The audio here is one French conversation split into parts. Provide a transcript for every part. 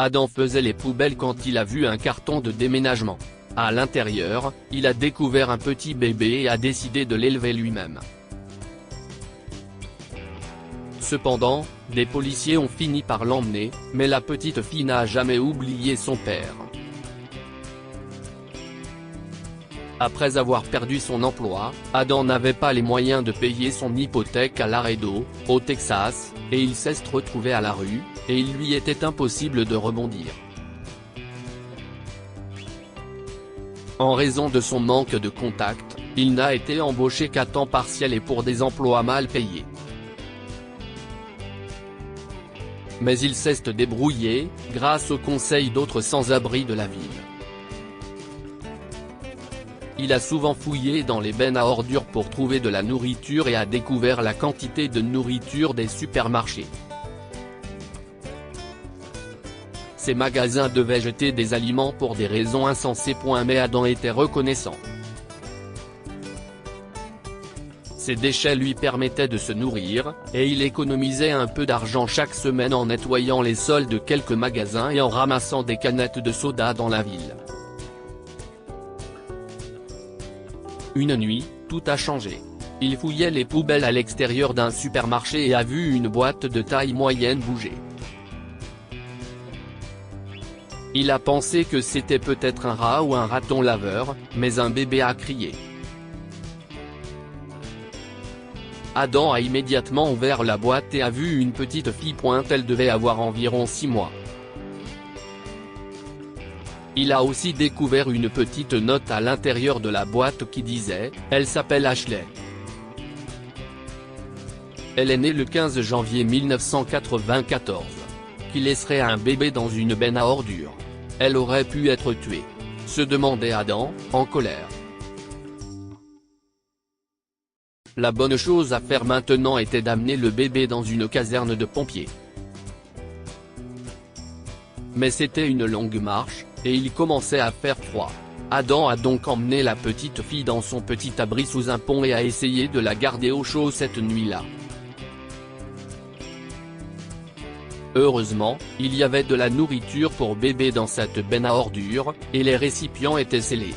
Adam faisait les poubelles quand il a vu un carton de déménagement. À l'intérieur, il a découvert un petit bébé et a décidé de l'élever lui-même. Cependant, des policiers ont fini par l'emmener, mais la petite fille n'a jamais oublié son père. Après avoir perdu son emploi, Adam n'avait pas les moyens de payer son hypothèque à Laredo, au Texas, et il s'est retrouvé à la rue, et il lui était impossible de rebondir. En raison de son manque de contact, il n'a été embauché qu'à temps partiel et pour des emplois mal payés. Mais il s'est débrouillé, grâce aux conseils d'autres sans-abri de la ville. Il a souvent fouillé dans les bennes à ordures pour trouver de la nourriture et a découvert la quantité de nourriture des supermarchés. Ces magasins devaient jeter des aliments pour des raisons insensées. Mais Adam était reconnaissant. Ces déchets lui permettaient de se nourrir, et il économisait un peu d'argent chaque semaine en nettoyant les sols de quelques magasins et en ramassant des canettes de soda dans la ville. Une nuit, tout a changé. Il fouillait les poubelles à l'extérieur d'un supermarché et a vu une boîte de taille moyenne bouger. Il a pensé que c'était peut-être un rat ou un raton laveur, mais un bébé a crié. Adam a immédiatement ouvert la boîte et a vu une petite fille. Elle devait avoir environ 6 mois. Il a aussi découvert une petite note à l'intérieur de la boîte qui disait « Elle s'appelle Ashley. Elle est née le 15 janvier 1994. Qui laisserait un bébé dans une benne à ordures. Elle aurait pu être tuée », se demandait Adam, en colère. La bonne chose à faire maintenant était d'amener le bébé dans une caserne de pompiers. Mais c'était une longue marche, et il commençait à faire froid. Adam a donc emmené la petite fille dans son petit abri sous un pont et a essayé de la garder au chaud cette nuit-là. Heureusement, il y avait de la nourriture pour bébé dans cette benne à ordures, et les récipients étaient scellés.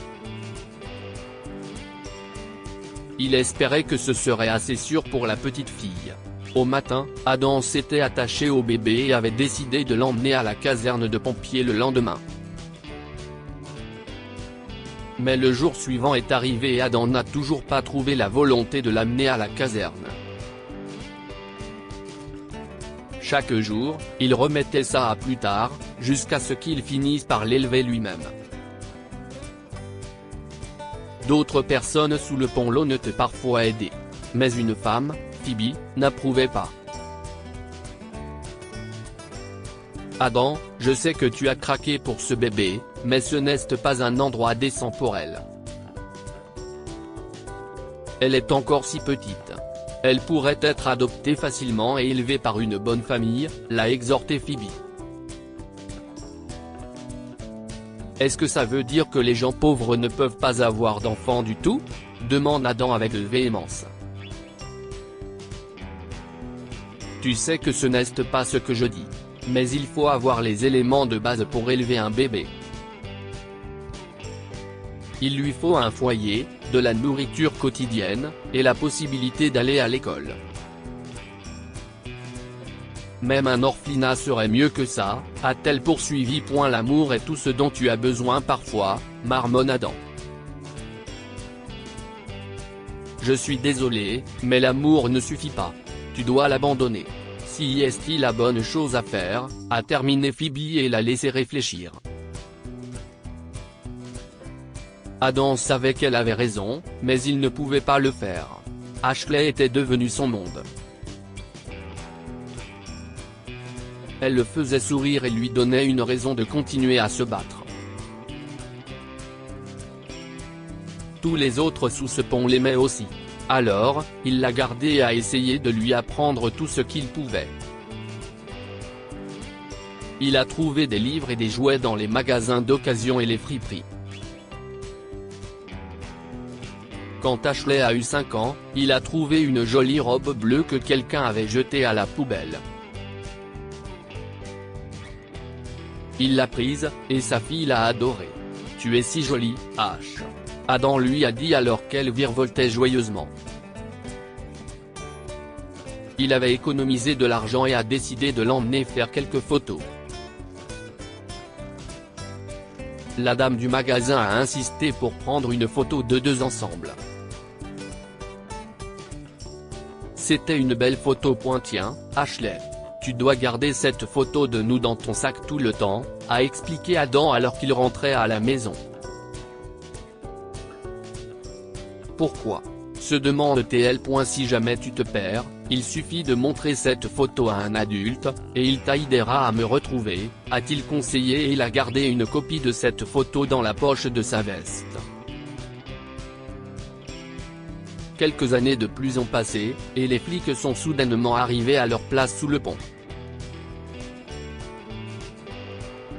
Il espérait que ce serait assez sûr pour la petite fille. Au matin, Adam s'était attaché au bébé et avait décidé de l'emmener à la caserne de pompiers le lendemain. Mais le jour suivant est arrivé et Adam n'a toujours pas trouvé la volonté de l'amener à la caserne. Chaque jour, il remettait ça à plus tard, jusqu'à ce qu'il finisse par l'élever lui-même. D'autres personnes sous le pont l'ont parfois aidé. Mais une femme, Phoebe, n'approuvait pas. « Adam, je sais que tu as craqué pour ce bébé, mais ce n'est pas un endroit décent pour elle. Elle est encore si petite. Elle pourrait être adoptée facilement et élevée par une bonne famille », l'a exhorté Phoebe. « Est-ce que ça veut dire que les gens pauvres ne peuvent pas avoir d'enfants du tout ?» demande Adam avec véhémence. « Tu sais que ce n'est pas ce que je dis. Mais il faut avoir les éléments de base pour élever un bébé. Il lui faut un foyer, de la nourriture quotidienne, et la possibilité d'aller à l'école. Même un orphelinat serait mieux que ça, a-t-elle poursuivi. L'amour est tout ce dont tu as besoin parfois, marmonne Adam. Je suis désolé, mais l'amour ne suffit pas. Tu dois l'abandonner. Si est-il la bonne chose à faire, a terminé Phoebe et l'a laissé réfléchir. Adam savait qu'elle avait raison, mais il ne pouvait pas le faire. Ashley était devenue son monde. Elle le faisait sourire et lui donnait une raison de continuer à se battre. Tous les autres sous ce pont l'aimaient aussi. Alors, il l'a gardé et a essayé de lui apprendre tout ce qu'il pouvait. Il a trouvé des livres et des jouets dans les magasins d'occasion et les friperies. Quand Ashley a eu 5 ans, il a trouvé une jolie robe bleue que quelqu'un avait jetée à la poubelle. Il l'a prise, et sa fille l'a adorée. « Tu es si jolie, H. » Adam lui a dit alors qu'elle virevoltait joyeusement. Il avait économisé de l'argent et a décidé de l'emmener faire quelques photos. La dame du magasin a insisté pour prendre une photo de deux ensemble. C'était une belle photo. Tiens, Ashley. Tu dois garder cette photo de nous dans ton sac tout le temps, a expliqué Adam alors qu'il rentrait à la maison. Pourquoi ? Se demande-t-elle. Si jamais tu te perds, il suffit de montrer cette photo à un adulte, et il t'aidera à me retrouver, a-t-il conseillé, et il a gardé une copie de cette photo dans la poche de sa veste. Quelques années de plus ont passé, et les flics sont soudainement arrivés à leur place sous le pont.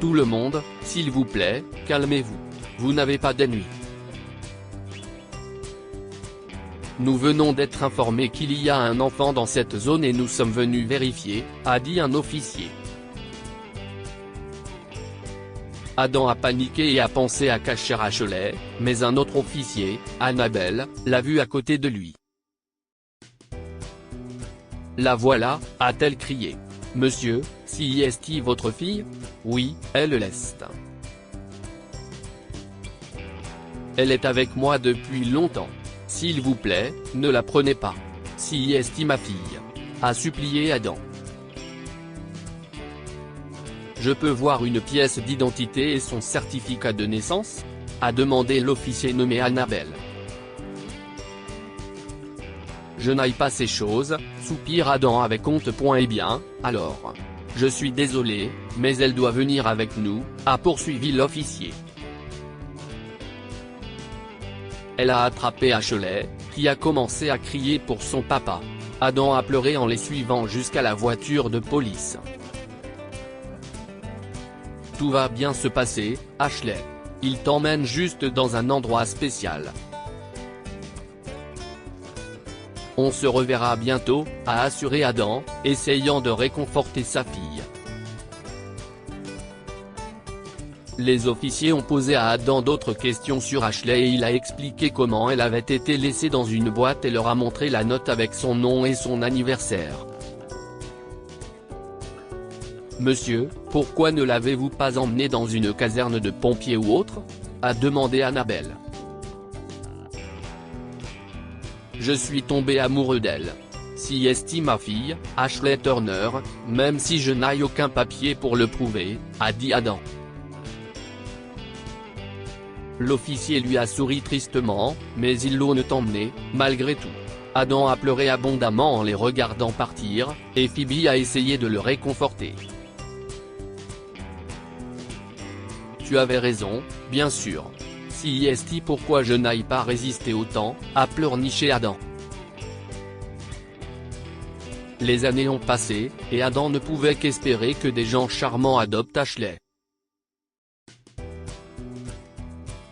Tout le monde, s'il vous plaît, calmez-vous. Vous n'avez pas d'ennemis. Nous venons d'être informés qu'il y a un enfant dans cette zone et nous sommes venus vérifier, a dit un officier. Adam a paniqué et a pensé à cacher Ashley, mais un autre officier, Annabelle, l'a vu à côté de lui. La voilà, a-t-elle crié. Monsieur, si est-ce votre fille ? Oui, elle l'est. Elle est avec moi depuis longtemps. S'il vous plaît, ne la prenez pas. Si est ma fille, a supplié Adam. Je peux voir une pièce d'identité et son certificat de naissance ? A demandé l'officier nommé Annabelle. Je n'aille pas ces choses, soupire Adam avec honte. Eh bien, alors. Je suis désolé, mais elle doit venir avec nous, a poursuivi l'officier. Elle a attrapé Ashley, qui a commencé à crier pour son papa. Adam a pleuré en les suivant jusqu'à la voiture de police. Tout va bien se passer, Ashley. Il t'emmène juste dans un endroit spécial. On se reverra bientôt, a assuré Adam, essayant de réconforter sa fille. Les officiers ont posé à Adam d'autres questions sur Ashley et il a expliqué comment elle avait été laissée dans une boîte et leur a montré la note avec son nom et son anniversaire. Monsieur, pourquoi ne l'avez-vous pas emmenée dans une caserne de pompiers ou autre ? A demandé Annabelle. Je suis tombé amoureux d'elle. Si est ma fille, Ashley Turner, même si je n'aille aucun papier pour le prouver, a dit Adam. L'officier lui a souri tristement, mais ils l'ont emmené, malgré tout. Adam a pleuré abondamment en les regardant partir, et Phoebe a essayé de le réconforter. Tu avais raison, bien sûr. Si est pourquoi je n'aille pas résister autant, a pleurniché Adam. Les années ont passé, et Adam ne pouvait qu'espérer que des gens charmants adoptent Ashley.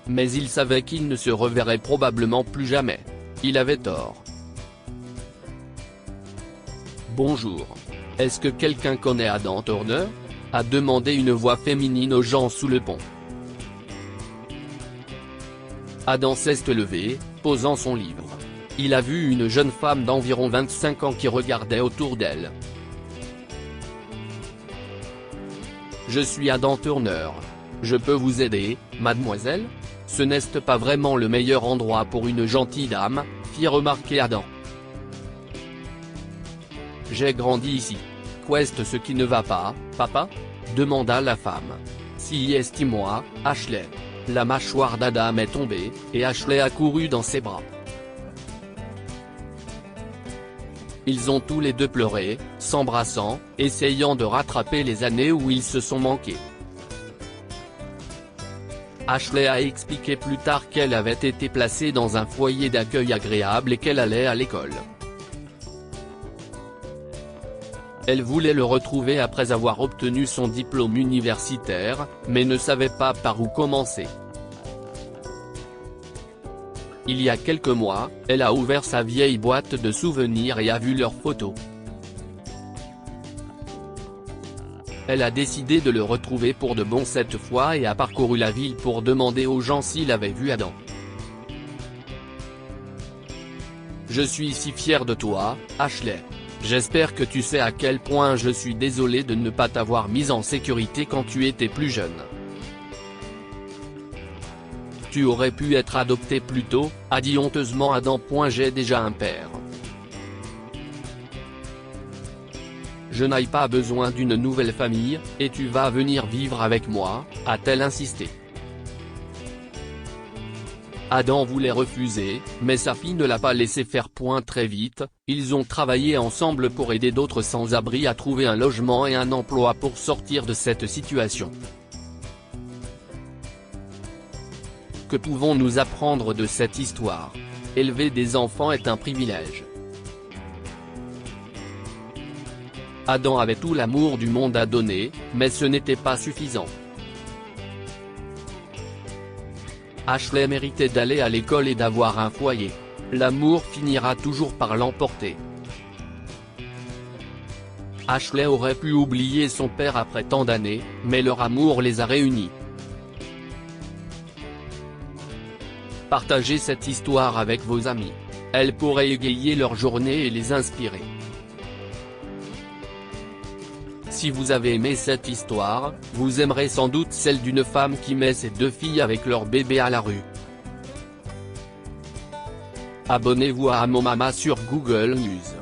Mais il savait qu'il ne se reverrait probablement plus jamais. Il avait tort. Bonjour. Est-ce que quelqu'un connaît Adam Turner ? A demandé une voix féminine aux gens sous le pont. Adam s'est levé, posant son livre. Il a vu une jeune femme d'environ 25 ans qui regardait autour d'elle. Je suis Adam Turner. Je peux vous aider, mademoiselle ? Ce n'est pas vraiment le meilleur endroit pour une gentille dame, fit remarquer Adam. J'ai grandi ici. Qu'est-ce ce qui ne va pas, papa ? Demanda la femme. Si est moi, Ashley. La mâchoire d'Adam est tombée, et Ashley a couru dans ses bras. Ils ont tous les deux pleuré, s'embrassant, essayant de rattraper les années où ils se sont manqués. Ashley a expliqué plus tard qu'elle avait été placée dans un foyer d'accueil agréable et qu'elle allait à l'école. Elle voulait le retrouver après avoir obtenu son diplôme universitaire, mais ne savait pas par où commencer. Il y a quelques mois, elle a ouvert sa vieille boîte de souvenirs et a vu leurs photos. Elle a décidé de le retrouver pour de bon cette fois et a parcouru la ville pour demander aux gens s'ils avaient vu Adam. Je suis si fier de toi, Ashley. J'espère que tu sais à quel point je suis désolé de ne pas t'avoir mise en sécurité quand tu étais plus jeune. Tu aurais pu être adopté plus tôt, a dit honteusement Adam. J'ai déjà un père. Je n'ai pas besoin d'une nouvelle famille, et tu vas venir vivre avec moi, a-t-elle insisté. Adam voulait refuser, mais sa fille ne l'a pas laissé faire. Très vite, ils ont travaillé ensemble pour aider d'autres sans-abri à trouver un logement et un emploi pour sortir de cette situation. Que pouvons-nous apprendre de cette histoire? Élever des enfants est un privilège. Adam avait tout l'amour du monde à donner, mais ce n'était pas suffisant. Ashley méritait d'aller à l'école et d'avoir un foyer. L'amour finira toujours par l'emporter. Ashley aurait pu oublier son père après tant d'années, mais leur amour les a réunis. Partagez cette histoire avec vos amis. Elle pourrait égayer leur journée et les inspirer. Si vous avez aimé cette histoire, vous aimerez sans doute celle d'une femme qui met ses 2 filles avec leur bébé à la rue. Abonnez-vous à Mon Mama sur Google News.